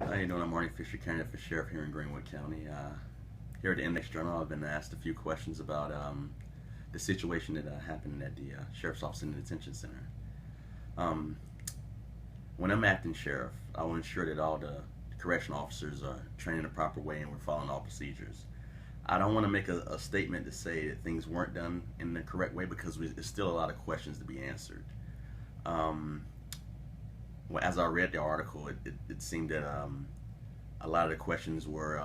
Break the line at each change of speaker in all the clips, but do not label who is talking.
How you doing? I'm Arnie Fisher, candidate for sheriff here in Greenwood County. Here at the Index Journal, I've been asked a few questions about the situation that happened at the sheriff's office in the detention center. Um, when I'm acting sheriff, I will ensure that all the correction officers are trained in the proper way and we're following all procedures. I don't want to make a statement to say that things weren't done in the correct way because there's still a lot of questions to be answered. Um, well, as I read the article, it seemed that a lot of the questions were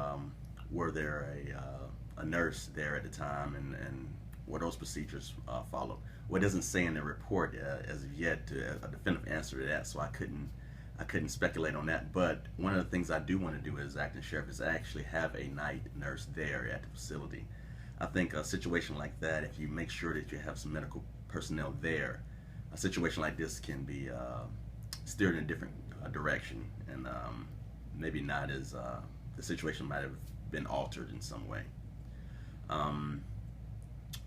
there a nurse there at the time, and were those procedures followed? Well, it doesn't say in the report as of yet a definitive answer to that, so I couldn't speculate on that. But one of the things I do want to do as acting sheriff is actually have a night nurse there at the facility. I think a situation like that, if you make sure that you have some medical personnel there, a situation like this can be steered in a different direction, and maybe not as the situation might have been altered in some way.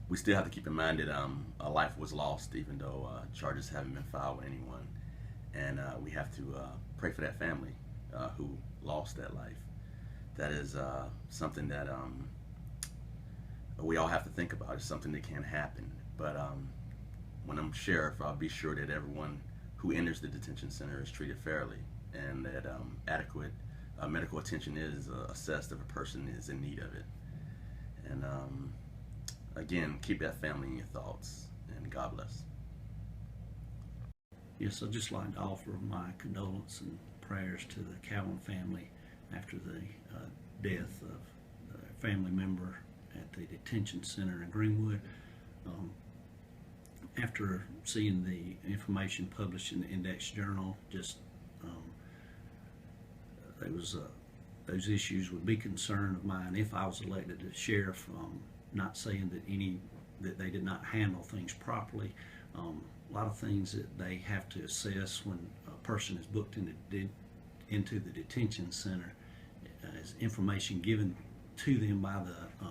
We still have to keep in mind that a life was lost, even though charges haven't been filed with anyone, and we have to pray for that family who lost that life. That is something that we all have to think about. It's something that can happen, but when I'm sheriff, I'll be sure that everyone who enters the detention center is treated fairly, and that adequate medical attention is assessed if a person is in need of it. And again, keep that family in your thoughts, and God bless.
Yes, I'd just like to offer my condolence and prayers to the Cowan family after the death of a family member at the detention center in Greenwood. After seeing the information published in the Index Journal, just those issues would be concern of mine if I was elected as sheriff. Not saying that they did not handle things properly. A lot of things that they have to assess when a person is booked into the detention center is information given to them by the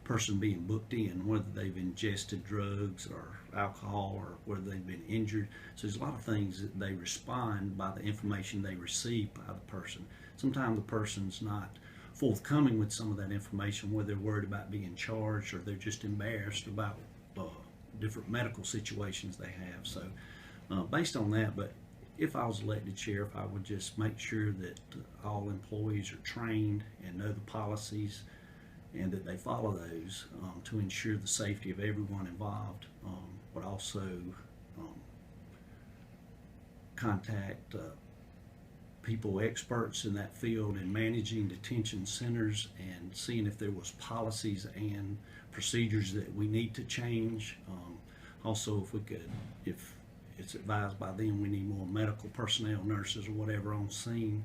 person being booked in, whether they've ingested drugs or alcohol or whether they've been injured. So there's a lot of things that they respond by the information they receive by the person. Sometimes the person's not forthcoming with some of that information, whether they're worried about being charged or they're just embarrassed about different medical situations they have. So based on that, but if I was elected sheriff, I would just make sure that all employees are trained and know the policies and that they follow those to ensure the safety of everyone involved, but also contact people experts in that field in managing detention centers and seeing if there was policies and procedures that we need to change. Also, if it's advised by them we need more medical personnel, nurses or whatever on scene,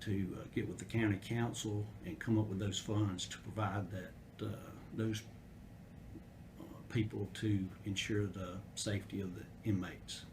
to get with the county council and come up with those funds to provide that those people to ensure the safety of the inmates.